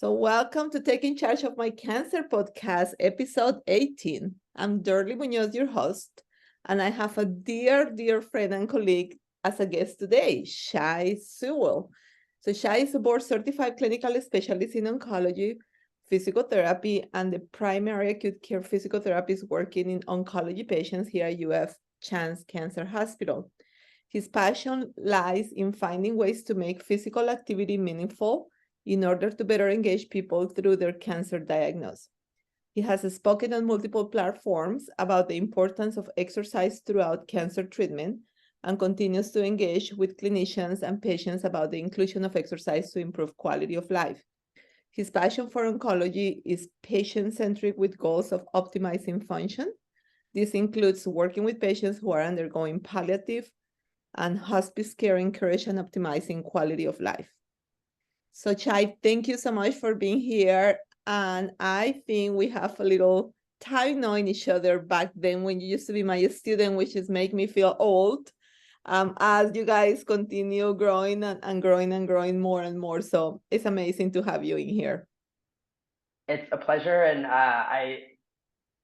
So, welcome to Taking Charge of My Cancer podcast, episode 18. I'm Dorly Munoz, your host, and I have a dear friend and colleague as a guest today, Shai Sewell. So, Shai is a board certified clinical specialist in oncology, physical therapy, and the primary acute care physical therapist working in oncology patients here at UF Shands Cancer Hospital. His passion lies in finding ways to make physical activity meaningful in order to better engage people through their cancer diagnosis. He has spoken on multiple platforms about the importance of exercise throughout cancer treatment and continues to engage with clinicians and patients about the inclusion of exercise to improve quality of life. His passion for oncology is patient-centric with goals of optimizing function. This includes working with patients who are undergoing palliative and hospice care, encourage and optimizing quality of life. So Shai, thank you so much for being here. And I think we have a little time knowing each other back then when you used to be my student, which is make me feel old as you guys continue growing and growing more and more. So it's amazing to have you in here. It's a pleasure. And I,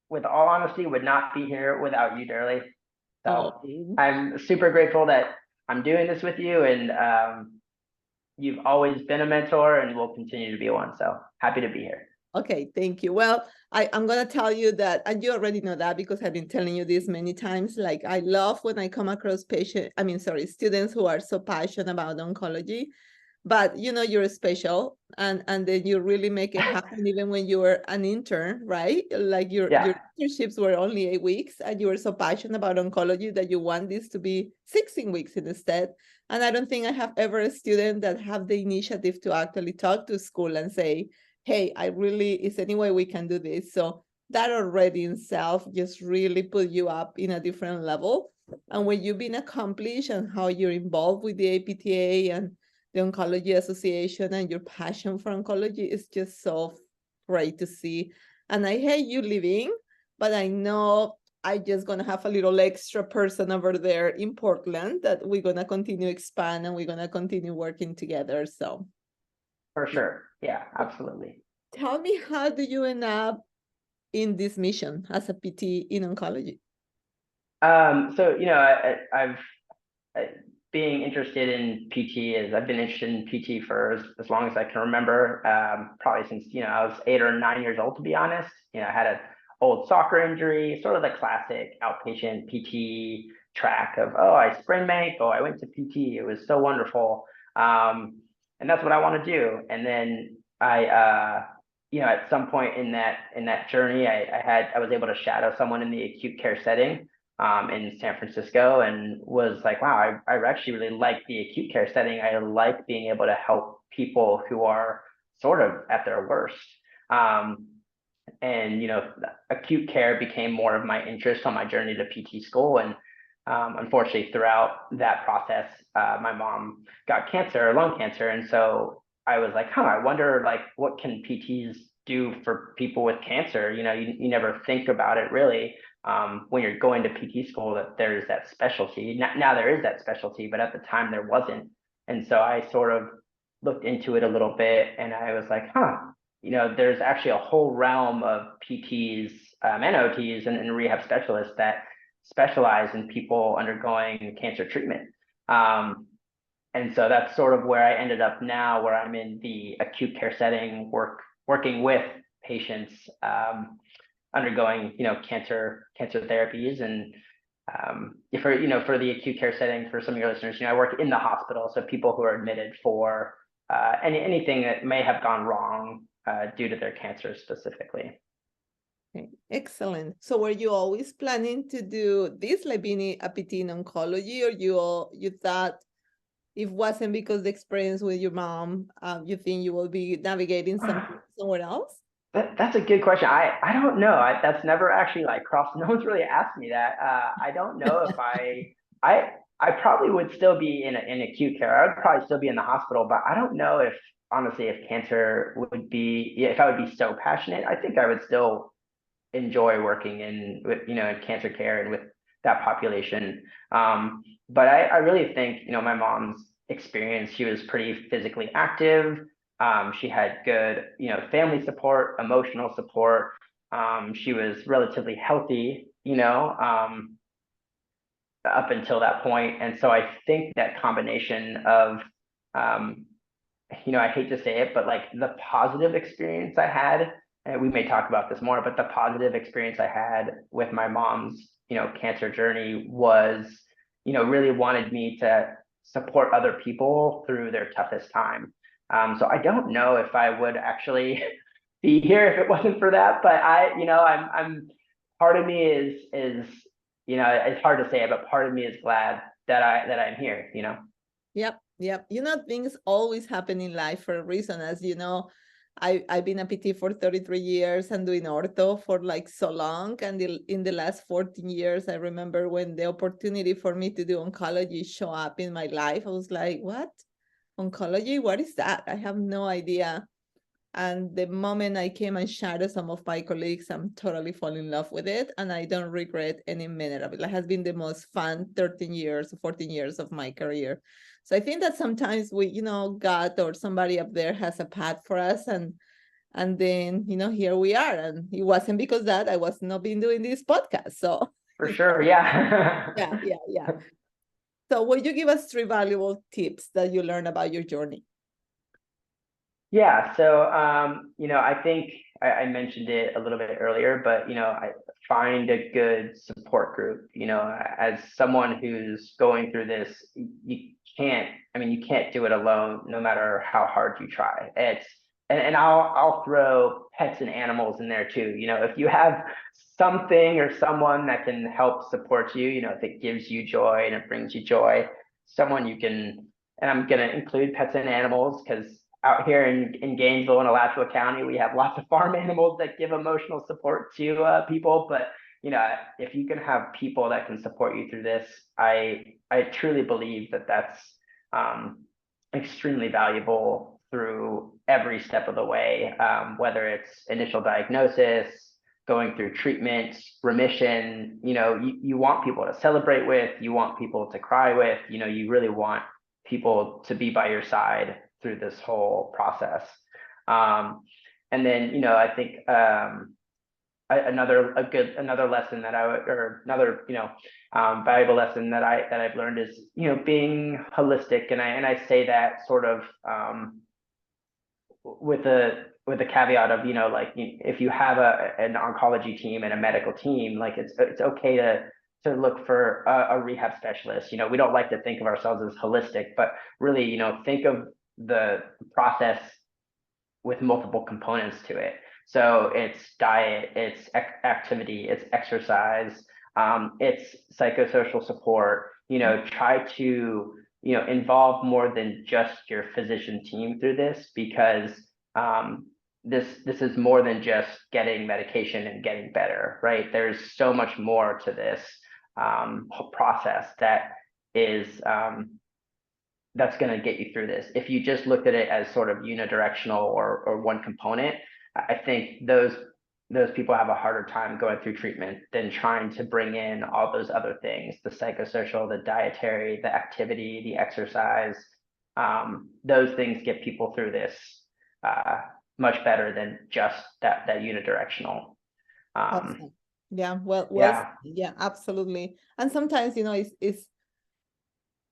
with all honesty, would not be here without you, Durley. So I'm super grateful that I'm doing this with you, and you've always been a mentor and will continue to be one. So happy to be here. Okay, thank you. Well, I'm going to tell you that, and you already know that because I've been telling you this many times, like I love when I come across students who are so passionate about oncology, but you know, you're special and then you really make it happen even when you were an intern, right? Like your internships were only 8 weeks and you were so passionate about oncology that you want this to be 16 weeks instead. And I don't think I have ever a student that have the initiative to actually talk to school and say, hey, is any way we can do this? So that already in itself just really put you up in a different level. And when you've been accomplished and how you're involved with the APTA and the Oncology Association and your passion for oncology is just so great to see. And I hate you leaving, but I know I just gonna have a little extra person over there in Portland that we're gonna continue expand and we're gonna continue working together. So for sure. Yeah, absolutely. Tell me, how do you end up in this mission as a PT in oncology? So, I've being interested in PT is I've been interested in PT for as long as I can remember, probably since, I was 8 or 9 years old, to be honest. I had an old soccer injury, sort of the classic outpatient PT track of, oh, I sprained my ankle, I went to PT, it was so wonderful. And that's what I want to do. And then at some point in that journey, I was able to shadow someone in the acute care setting in San Francisco, and was like, wow, I actually really like the acute care setting. I like being able to help people who are sort of at their worst. And acute care became more of my interest on my journey to PT school. And unfortunately, throughout that process, my mom got cancer, lung cancer. And so I was like, I wonder, like, what can PTs do for people with cancer? You never think about it really when you're going to PT school, that there's that specialty. Now there is that specialty, but at the time there wasn't. And so I sort of looked into it a little bit, and I was like, there's actually a whole realm of PTs and OTs and rehab specialists that specialize in people undergoing cancer treatment. And so that's sort of where I ended up now, where I'm in the acute care setting, working with patients undergoing, cancer therapies. And for the acute care setting, for some of your listeners, I work in the hospital, so people who are admitted for anything that may have gone wrong due to their cancer specifically. Okay, excellent. So were you always planning to do this, like being a PT in oncology, or you thought it wasn't because the experience with your mom, you think you will be navigating somewhere else? That's a good question. I don't know. That's never actually crossed. No one's really asked me that. I don't know if I probably would still be in acute care. I would probably still be in the hospital, but I don't know if honestly if cancer would be, if I would be so passionate. I think I would still enjoy working in cancer care and with that population. But I really think my mom's experience. She was pretty physically active. She had good, family support, emotional support. She was relatively healthy, up until that point. And so I think that combination of, um, I hate to say it, but like the positive experience I had, and we may talk about this more, but the positive experience I had with my mom's, cancer journey was, really wanted me to support other people through their toughest time. So I don't know if I would actually be here if it wasn't for that, but I'm part of me is, it's hard to say it, but part of me is glad that I'm here. Yep, yep. Things always happen in life for a reason. As you know, I've been a PT for 33 years and doing ortho for like so long. And in the last 14 years, I remember when the opportunity for me to do oncology show up in my life, I was like, what? Oncology? What is that? I have no idea. And the moment I came and shared with some of my colleagues, I'm totally fall in love with it. And I don't regret any minute of it. It has been the most fun 13 years, 14 years of my career. So I think that sometimes we, God or somebody up there has a path for us. And then, here we are. And it wasn't because that I was not been doing this podcast. So For sure, yeah. yeah. So would you give us 3 valuable tips that you learned about your journey? Yeah, so I think I mentioned it a little bit earlier, but I find a good support group. As someone who's going through this, you can't do it alone, no matter how hard you try. And I'll throw pets and animals in there too. If you have something or someone that can help support you, if it gives you joy and it brings you joy, someone you can, and I'm gonna include pets and animals because out here in Gainesville and Alachua County, we have lots of farm animals that give emotional support to people. But if you can have people that can support you through this, I truly believe that that's extremely valuable through every step of the way, whether it's initial diagnosis, going through treatment, remission. You want people to celebrate with, you want people to cry with, you really want people to be by your side through this whole process. And then, I think another lesson that I would, or another, valuable lesson that I've learned is, being holistic. And I say that sort of with a caveat of, like, if you have an oncology team and a medical team, like it's okay to look for a rehab specialist. We don't like to think of ourselves as holistic, but really, think of the process with multiple components to it. So it's diet, it's activity, it's exercise, it's psychosocial support. Try to involve more than just your physician team through this, because this is more than just getting medication and getting better, right? There's so much more to this process that is that's going to get you through this. If you just looked at it as sort of unidirectional or one component, I think those people have a harder time going through treatment than trying to bring in all those other things: the psychosocial, the dietary, the activity, the exercise. Those things get people through this much better than just that unidirectional. Awesome. Yeah, well, Yeah. yeah, absolutely. And sometimes, it's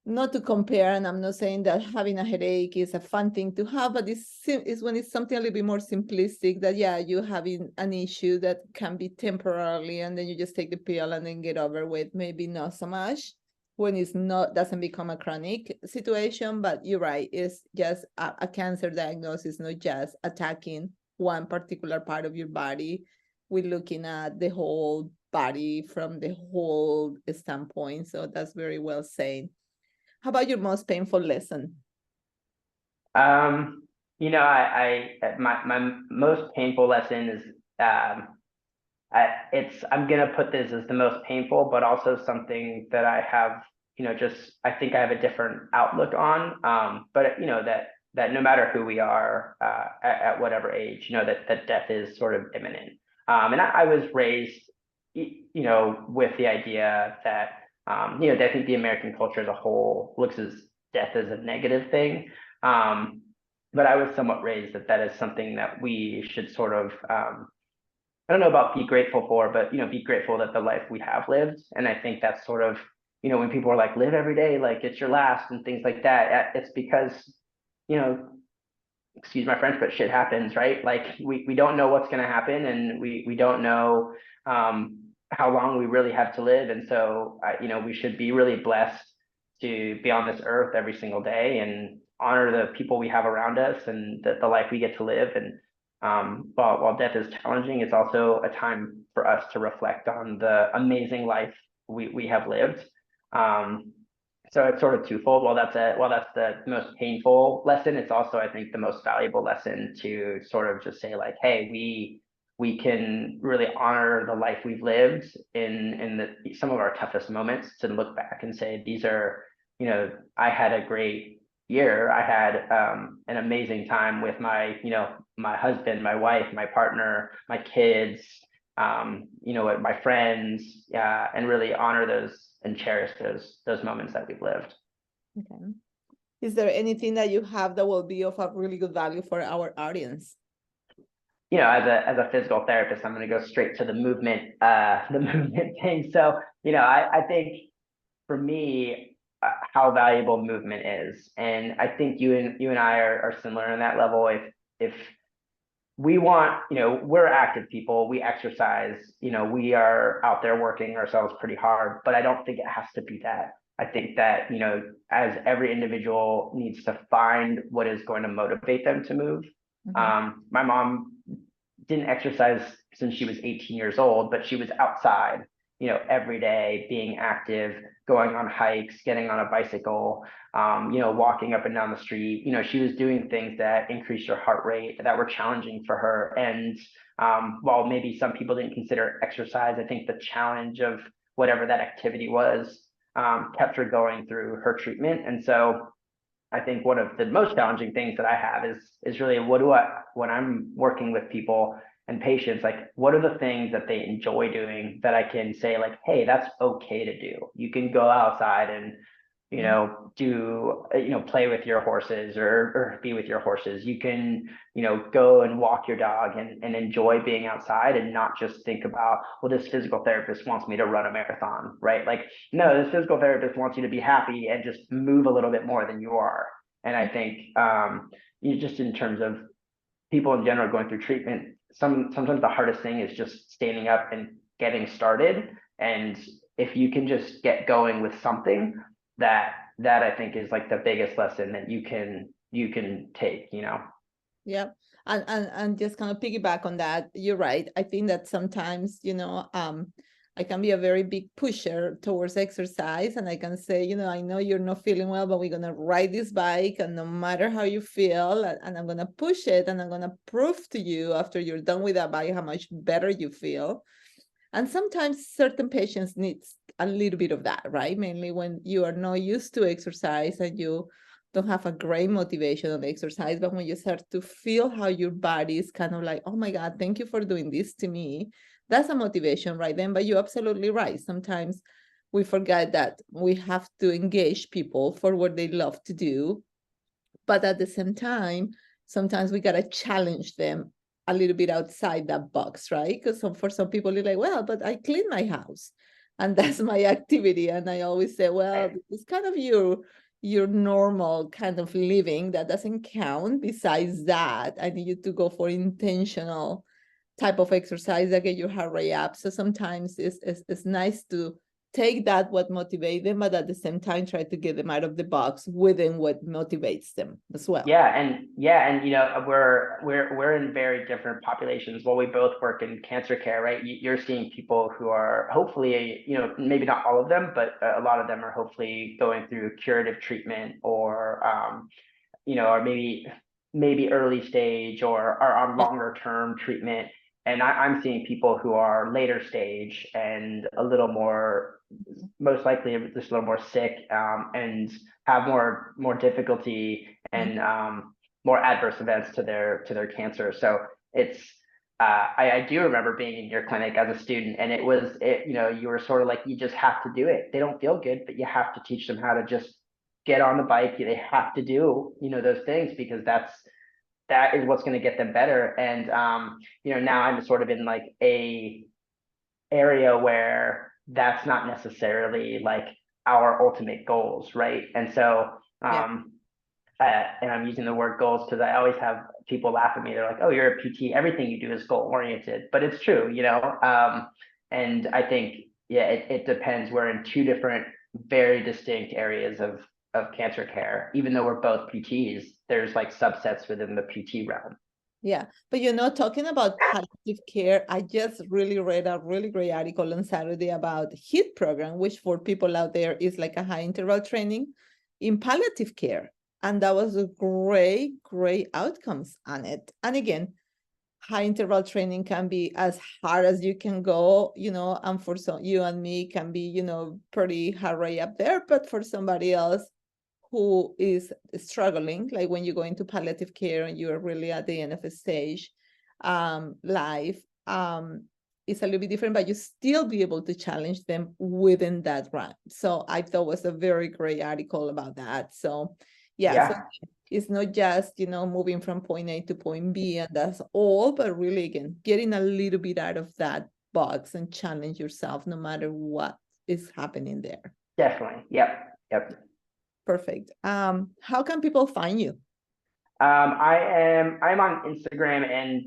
not to compare, and I'm not saying that having a headache is a fun thing to have, but it's when it's something a little bit more simplistic, that yeah, you having an issue that can be temporarily, and then you just take the pill and then get over with. Maybe not so much when it's not doesn't become a chronic situation. But you're right, it's just a cancer diagnosis, not just attacking one particular part of your body. We're looking at the whole body from the whole standpoint. So that's very well said. How about your most painful lesson? My most painful lesson is I'm gonna put this as the most painful, but also something that I have, just I think I have a different outlook on. But that no matter who we are, at whatever age, that death is sort of imminent. And I was raised, with the idea that I think the American culture as a whole looks as death as a negative thing. but I was somewhat raised that that is something that we should sort of, I don't know about be grateful for, but be grateful that the life we have lived. And I think that's sort of, when people are like, live every day like it's your last and things like that, it's because, you know, excuse my French, but shit happens, right? Like we don't know what's going to happen, and we don't know how long we really have to live. And so, we should be really blessed to be on this earth every single day and honor the people we have around us and the life we get to live. And while death is challenging, it's also a time for us to reflect on the amazing life we have lived. So it's sort of twofold. While that's the most painful lesson, it's also, I think, the most valuable lesson to sort of just say like, hey, we can really honor the life we've lived in some of our toughest moments, to look back and say, these are, I had a great year. I had an amazing time with my husband, my wife, my partner, my kids, my friends, and really honor those and cherish those moments that we've lived. Okay. Is there anything that you have that will be of a really good value for our audience? As a physical therapist, I'm going to go straight to the movement thing. So, I think for me, how valuable movement is, and I think you and I are similar in that level. If we want, we're active people, we exercise, we are out there working ourselves pretty hard, but I don't think it has to be that. I think that, as every individual needs to find what is going to motivate them to move. My mom didn't exercise since she was 18 years old, but she was outside, every day, being active, going on hikes, getting on a bicycle, walking up and down the street. She was doing things that increased her heart rate, that were challenging for her. And while maybe some people didn't consider exercise, I think the challenge of whatever that activity was kept her going through her treatment. And so I think one of the most challenging things that I have is really, when I'm working with people and patients, like, what are the things that they enjoy doing that I can say like, hey, that's okay to do. You can go outside and, play with your horses or be with your horses. You can, go and walk your dog and enjoy being outside, and not just think about, well, this physical therapist wants me to run a marathon, right? Like, no, this physical therapist wants you to be happy and just move a little bit more than you are. And I think, just in terms of people in general going through treatment, sometimes the hardest thing is just standing up and getting started. And if you can just get going with something, that I think is like the biggest lesson that you can take. Yeah. And just kind of piggyback on that, you're right. I think that sometimes, I can be a very big pusher towards exercise, and I can say, I know you're not feeling well, but we're going to ride this bike, and no matter how you feel, and I'm going to push it, and I'm going to prove to you after you're done with that bike how much better you feel. And sometimes certain patients need a little bit of that, right? Mainly when you are not used to exercise and you don't have a great motivation of exercise, but when you start to feel how your body is kind of like, oh my God, thank you for doing this to me, that's a motivation right then. But you're absolutely right. Sometimes we forget that we have to engage people for what they love to do. But at the same time, sometimes we got to challenge them a little bit outside that box, right? Because for some people, it's like, well, but I clean my house and that's my activity. And I always say, well, it's kind of your normal kind of living that doesn't count. Besides that, I need you to go for intentional type of exercise that get your heart rate up. So sometimes it's nice to take that what motivates them, but at the same time try to get them out of the box within what motivates them as well. And we're in very different populations. While we both work in cancer care, right? You're seeing people who are hopefully, maybe not all of them, but a lot of them are hopefully going through curative treatment, or or maybe early stage, or are on longer term treatment. And I'm seeing people who are later stage and a little more, most likely just a little more sick, and have more difficulty and more adverse events to their cancer. So it's I do remember being in your clinic as a student, and you were sort of like, you just have to do it. They don't feel good, but you have to teach them how to just get on the bike. They have to do those things, because that is what's going to get them better. And now I'm sort of in like a area where that's not necessarily like our ultimate goals, right? And so Yeah. and I'm using the word goals because I always have people laugh at me. They're like, "Oh, you're a PT. Everything you do is goal oriented," but it's true, And I think, yeah, it depends. We're in two different, very distinct areas of cancer care. Even though we're both PTs, there's like subsets within the PT realm. Yeah, but talking about palliative care, I just really read a really great article on Saturday about HIT program, which for people out there is like a high interval training in palliative care. And that was a great, great outcomes on it. And again, high interval training can be as hard as you can go, and for some you and me can be, pretty hard right up there. But for somebody else who is struggling, like when you go into palliative care and you're really at the end of a stage, life, it's a little bit different, but you still be able to challenge them within that run. So I thought was a very great article about that. So yeah. So it's not just, moving from point A to point B and that's all, but really, again, getting a little bit out of that box and challenge yourself no matter what is happening there. Definitely. Yep. Perfect. How can people find you? I'm on Instagram and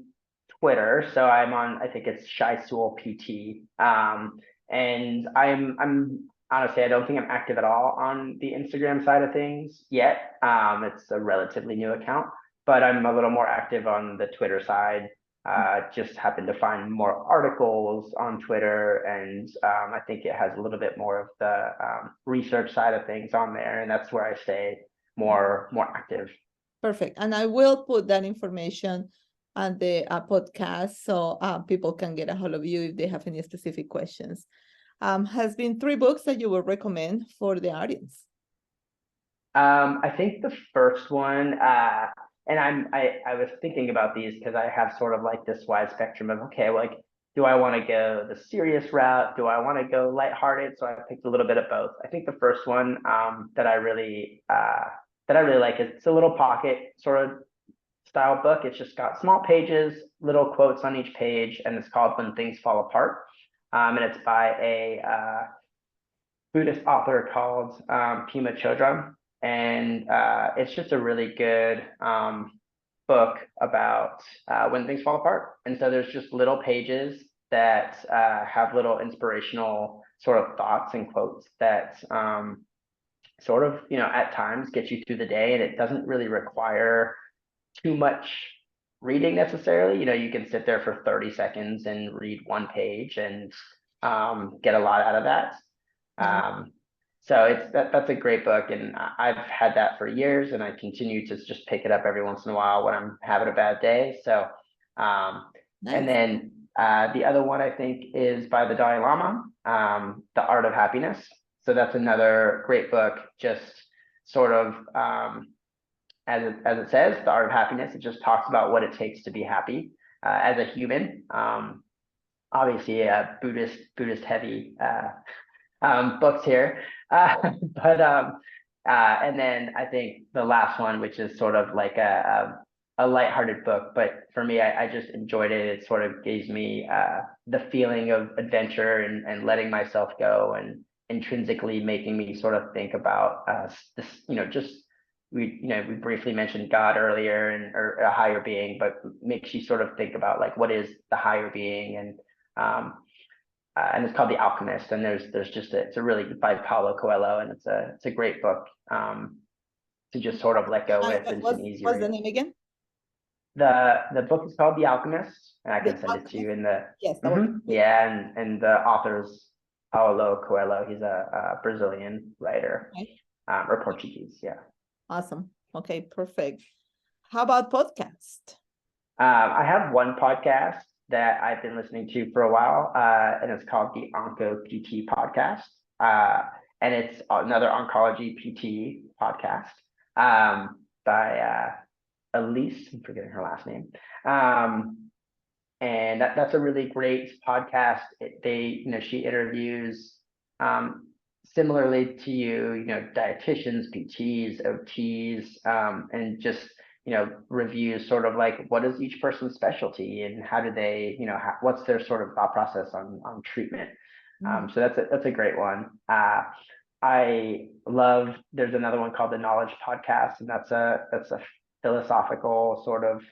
Twitter, so I'm on, I think it's Shai Sewell PT. And I'm honestly, I don't think I'm active at all on the Instagram side of things yet. It's a relatively new account, but I'm a little more active on the Twitter side. Just happened to find more articles on Twitter, and I think it has a little bit more of the research side of things on there, and that's where I stay more active. Perfect. And I will put that information on the podcast so people can get a hold of you if they have any specific questions. Has been 3 books that you would recommend for the audience? I think the first one, and I was thinking about these because I have sort of like this wide spectrum of, okay, like, do I want to go the serious route? Do I want to go lighthearted? So I picked a little bit of both. I think the first one that I really like is, it's a little pocket sort of style book. It's just got small pages, little quotes on each page, and it's called When Things Fall Apart. And it's by a Buddhist author called Pema Chodron. And it's just a really good book about when things fall apart. And so there's just little pages that have little inspirational sort of thoughts and quotes that sort of, at times get you through the day, and it doesn't really require too much reading necessarily. You can sit there for 30 seconds and read one page and get a lot out of that. So that's a great book, and I've had that for years, and I continue to just pick it up every once in a while when I'm having a bad day. So, nice. And then the other one I think is by the Dalai Lama, The Art of Happiness. So that's another great book, just sort of as it says, The Art of Happiness. It just talks about what it takes to be happy as a human. Obviously, Buddhist heavy books here, but and then I think the last one, which is sort of like a lighthearted book, but for me, I just enjoyed it. It sort of gives me the feeling of adventure and letting myself go, and intrinsically making me sort of think about this, just we briefly mentioned God earlier, or a higher being, but makes you sort of think about like, what is the higher being, and it's called The Alchemist, and there's just it's a really by Paulo Coelho, and it's a great book to just sort of let go with. It's an easy what's read. the name again? The book is called The Alchemist, and I can send it to you in the yes. Yeah, and the author's Paulo Coelho. He's a Brazilian writer, or Portuguese. Yeah. Awesome. Okay, perfect. How about podcast? I have one podcast that I've been listening to for a while, and it's called the Onco PT podcast. And it's another oncology PT podcast by Elise, I'm forgetting her last name. And that's a really great podcast. She interviews similarly to you, dietitians, PTs, OTs, and just, reviews sort of like, what is each person's specialty and how do they, what's their sort of thought process on treatment. So that's a great one. There's another one called the Knowledge Podcast, and that's a philosophical sort of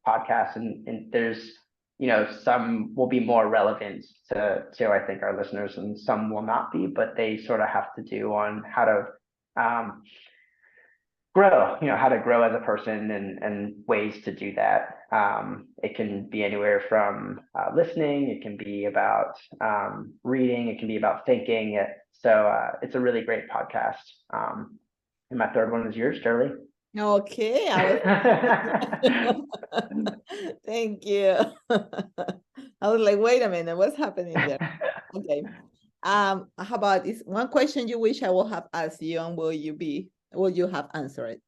podcast, and there's some will be more relevant to I think our listeners, and some will not be, but they sort of have to do on how to grow, how to grow as a person and ways to do that. It can be anywhere from listening, it can be about reading, it can be about thinking. So it's a really great podcast. And my third one is yours, Shirley. Okay, thank you. I was like, wait a minute, what's happening there? Okay. How about this one question you wish I would have asked you, and will you have answered it?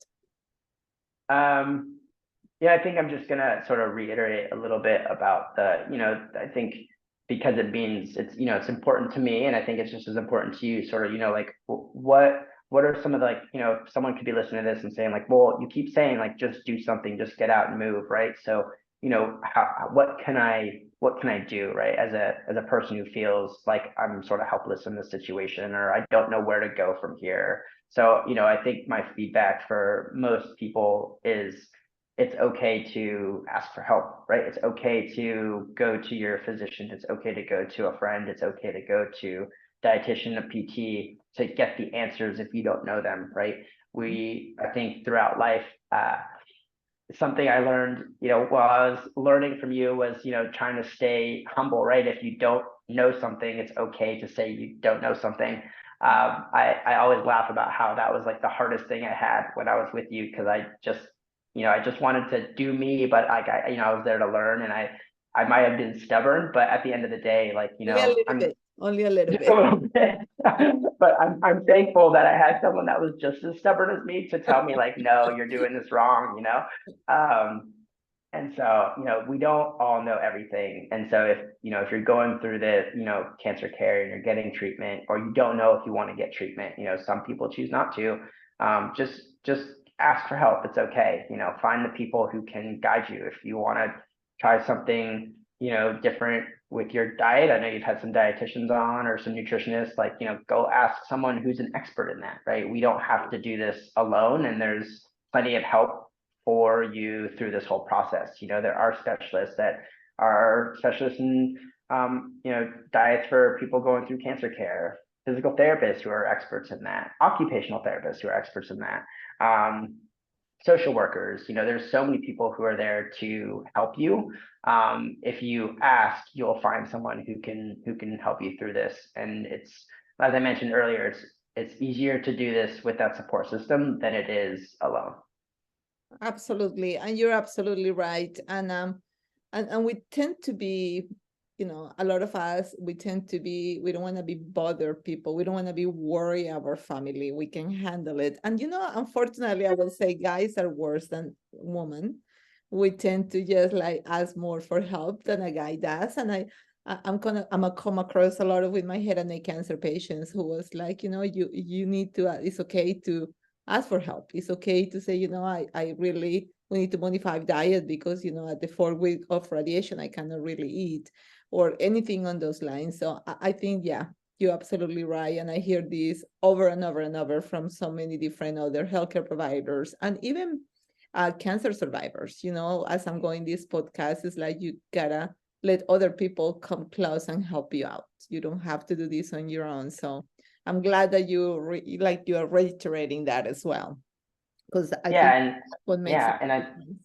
Yeah, I think I'm just gonna sort of reiterate a little bit about I think because it means it's important to me, and I think it's just as important to you, sort of, like what are some of the, someone could be listening to this and saying like, well, you keep saying like, just do something, just get out and move, right? So, what can I do, right? As a person who feels like I'm sort of helpless in this situation, or I don't know where to go from here. So, I think my feedback for most people is it's okay to ask for help, right? It's okay to go to your physician. It's okay to go to a friend. It's okay to go to dietitian, a PT, to get the answers if you don't know them, right? I think throughout life, something I learned, while I was learning from you was, trying to stay humble, right? If you don't know something, it's okay to say you don't know something. I always laugh about how that was like the hardest thing I had when I was with you, because I just wanted to do me, but I was there to learn, and I might have been stubborn, but at the end of the day, like, only a little just bit. a little bit. But I'm thankful that I had someone that was just as stubborn as me to tell me like, no, you're doing this wrong, And so, we don't all know everything. And so if you're going through the, cancer care and you're getting treatment, or you don't know if you want to get treatment, some people choose not to, just ask for help. It's okay. Find the people who can guide you. If you want to try something, different with your diet, I know you've had some dietitians on or some nutritionists, like, go ask someone who's an expert in that, right? We don't have to do this alone, and there's plenty of help for you through this whole process. There are specialists that are specialists in, diets for people going through cancer care, physical therapists who are experts in that, occupational therapists who are experts in that, social workers. There's so many people who are there to help you. If you ask, you'll find someone who can help you through this. And it's, as I mentioned earlier, it's easier to do this with that support system than it is alone. Absolutely, and you're absolutely right. And we tend to be, a lot of us, we don't want to be bother people. We don't want to be worried about family. We can handle it. And unfortunately, I will say guys are worse than women. We tend to just like ask more for help than a guy does. And I'm gonna come across a lot of with my head and neck cancer patients who was like, you need to, it's okay to ask for help. It's okay to say, we need to modify diet because, at the 4 week of radiation, I cannot really eat or anything on those lines. So I think, yeah, you're absolutely right. And I hear this over and over and over from so many different other healthcare providers and even cancer survivors. As I'm going this podcast, it's like you gotta let other people come close and help you out. You don't have to do this on your own. So I'm glad that you are reiterating that as well, because I think what makes it.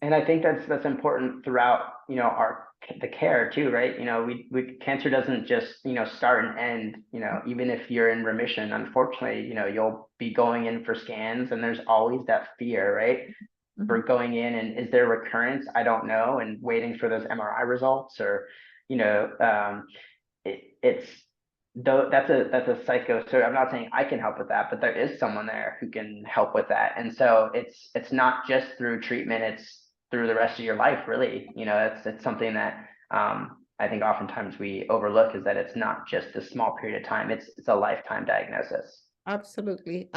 And I think that's important throughout the care too, right? We cancer doesn't just start and end. Even if you're in remission, unfortunately, you'll be going in for scans, and there's always that fear, right? Mm-hmm. For going in, and is there recurrence? I don't know, and waiting for those MRI results, or it's though that's a psycho. So I'm not saying I can help with that, but there is someone there who can help with that. And so it's not just through treatment, it's through the rest of your life, really. It's something that I think oftentimes we overlook, is that it's not just a small period of time, it's a lifetime diagnosis. Absolutely.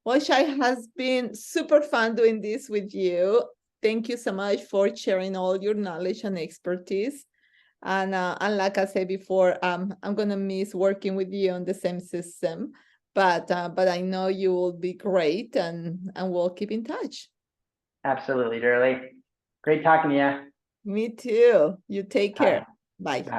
Well, Shai, has been super fun doing this with you. Thank you so much for sharing all your knowledge and expertise. And like I said before, I'm gonna miss working with you on the same system, but I know you will be great, and we'll keep in touch. Absolutely, Shirley. Great talking to you. Me too. You take care. Bye. Bye. Bye.